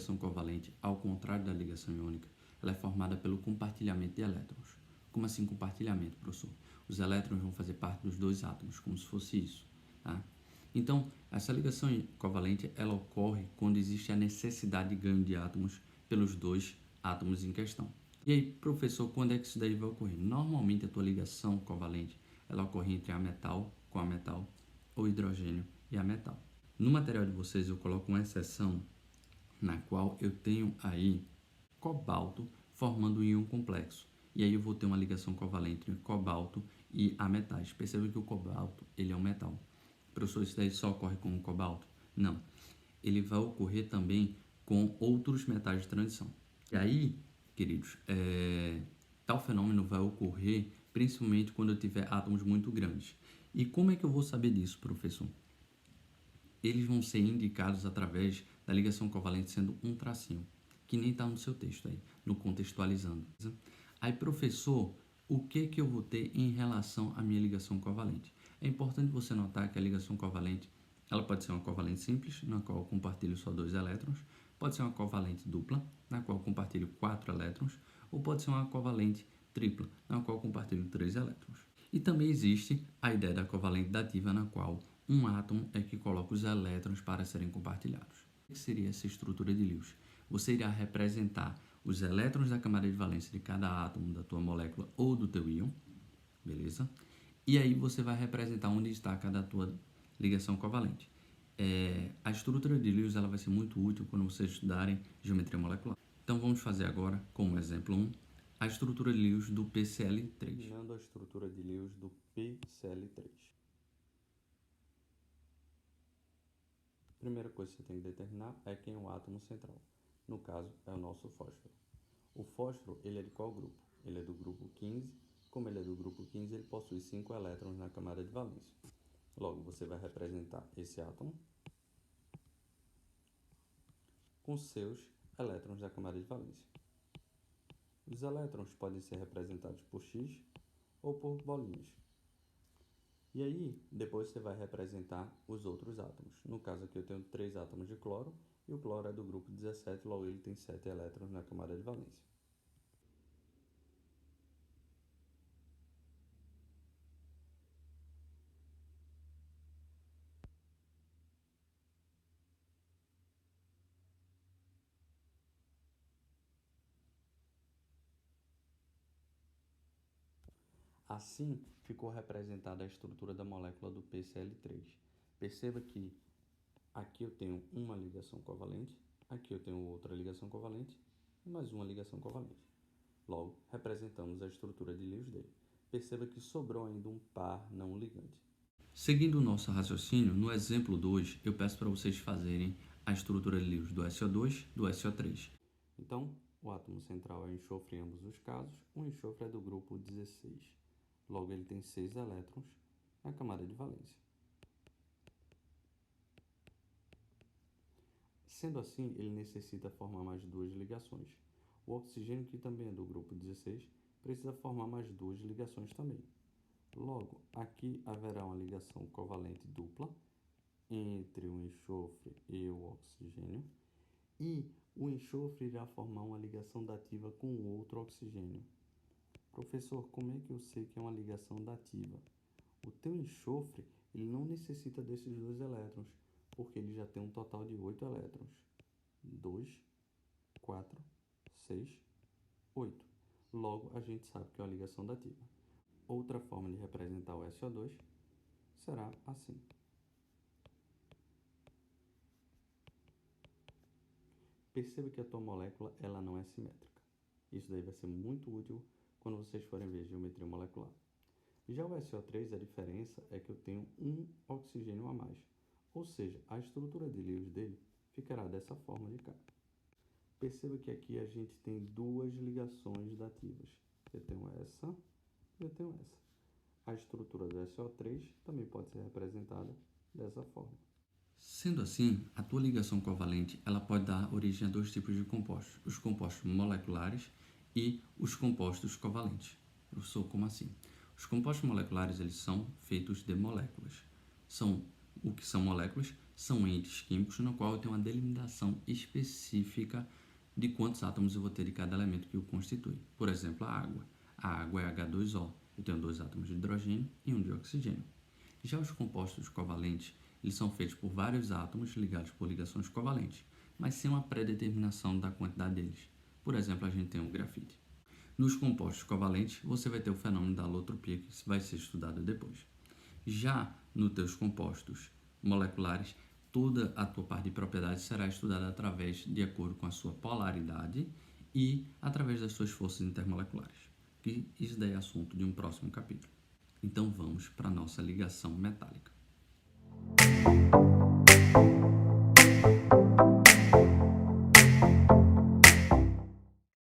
ligação covalente, ao contrário da ligação iônica, ela é formada pelo compartilhamento de elétrons. Como assim compartilhamento, professor? Os elétrons vão fazer parte dos dois átomos, como se fosse isso. Tá? Então, essa ligação covalente ela ocorre quando existe a necessidade de ganho de átomos pelos dois átomos em questão. E aí, professor, quando é que isso daí vai ocorrer? Normalmente, a tua ligação covalente ela ocorre entre a metal com a metal, ou hidrogênio e a metal. No material de vocês, eu coloco uma exceção na qual eu tenho aí cobalto formando um íon complexo. E aí eu vou ter uma ligação covalente entre cobalto e a metais. Perceba que o cobalto ele é um metal. Professor, isso daí só ocorre com o cobalto? Não. Ele vai ocorrer também com outros metais de transição. E aí, queridos, tal fenômeno vai ocorrer principalmente quando eu tiver átomos muito grandes. E como é que eu vou saber disso, professor? Eles vão ser indicados através da ligação covalente sendo um tracinho, que nem está no seu texto aí, no contextualizando. Aí, professor, o que eu vou ter em relação à minha ligação covalente? É importante você notar que a ligação covalente, ela pode ser uma covalente simples, na qual eu compartilho só 2 elétrons, pode ser uma covalente dupla, na qual eu compartilho 4 elétrons, ou pode ser uma covalente tripla, na qual eu compartilho 3 elétrons. E também existe a ideia da covalente dativa, na qual um átomo é que coloca os elétrons para serem compartilhados. O que seria essa estrutura de Lewis? Você irá representar os elétrons da camada de valência de cada átomo da tua molécula ou do teu íon, beleza? E aí você vai representar onde está cada tua ligação covalente. A estrutura de Lewis ela vai ser muito útil quando vocês estudarem geometria molecular. Então vamos fazer agora, como exemplo 1, a estrutura de Lewis do PCl3. Terminando a estrutura de Lewis do PCl3. A primeira coisa que você tem que determinar é quem é o átomo central. No caso, é o nosso fósforo. O fósforo, ele é de qual grupo? Ele é do grupo 15. Como ele é do grupo 15, ele possui 5 elétrons na camada de valência. Logo, você vai representar esse átomo com seus elétrons da camada de valência. Os elétrons podem ser representados por X ou por bolinhas. E aí, depois você vai representar os outros átomos. No caso aqui eu tenho 3 átomos de cloro, e o cloro é do grupo 17, logo ele tem 7 elétrons na camada de valência. Assim, ficou representada a estrutura da molécula do PCl3. Perceba que aqui eu tenho uma ligação covalente, aqui eu tenho outra ligação covalente e mais uma ligação covalente. Logo, representamos a estrutura de Lewis dele. Perceba que sobrou ainda um par não ligante. Seguindo o nosso raciocínio, no exemplo 2, eu peço para vocês fazerem a estrutura de Lewis do SO2 do SO3. Então, o átomo central é enxofre em ambos os casos. O enxofre é do grupo 16. Logo, ele tem 6 elétrons na camada de valência. Sendo assim, ele necessita formar mais 2 ligações. O oxigênio, que também é do grupo 16, precisa formar mais 2 ligações também. Logo, aqui haverá uma ligação covalente dupla entre o enxofre e o oxigênio, e o enxofre irá formar uma ligação dativa com outro oxigênio. Professor, como é que eu sei que é uma ligação dativa? O teu enxofre ele não necessita desses 2 elétrons, porque ele já tem um total de 8 elétrons. 2, 4, 6, 8. Logo, a gente sabe que é uma ligação dativa. Outra forma de representar o SO2 será assim. Perceba que a tua molécula ela não é simétrica. Isso daí vai ser muito útil quando vocês forem ver geometria molecular. Já o SO3, a diferença é que eu tenho um oxigênio a mais. Ou seja, a estrutura de Lewis dele ficará dessa forma de cá. Perceba que aqui a gente tem 2 ligações dativas. Eu tenho essa e eu tenho essa. A estrutura do SO3 também pode ser representada dessa forma. Sendo assim, a tua ligação covalente ela pode dar origem a 2 tipos de compostos, os compostos moleculares e os compostos covalentes. Professor, como assim? Os compostos moleculares eles são feitos de moléculas. O que são moléculas? são entes químicos no qual eu tenho uma delimitação específica de quantos átomos eu vou ter de cada elemento que o constitui. Por exemplo, a água. A água é H2O. Eu tenho 2 átomos de hidrogênio e 1 de oxigênio. Já os compostos covalentes, eles são feitos por vários átomos ligados por ligações covalentes, mas sem uma pré-determinação da quantidade deles. Por exemplo, a gente tem o grafite. Nos compostos covalentes, você vai ter o fenômeno da alotropia, que vai ser estudado depois. Já nos teus compostos moleculares, toda a tua parte de propriedades será estudada de acordo com a sua polaridade e através das suas forças intermoleculares, que isso daí é assunto de um próximo capítulo. Então vamos para a nossa ligação metálica.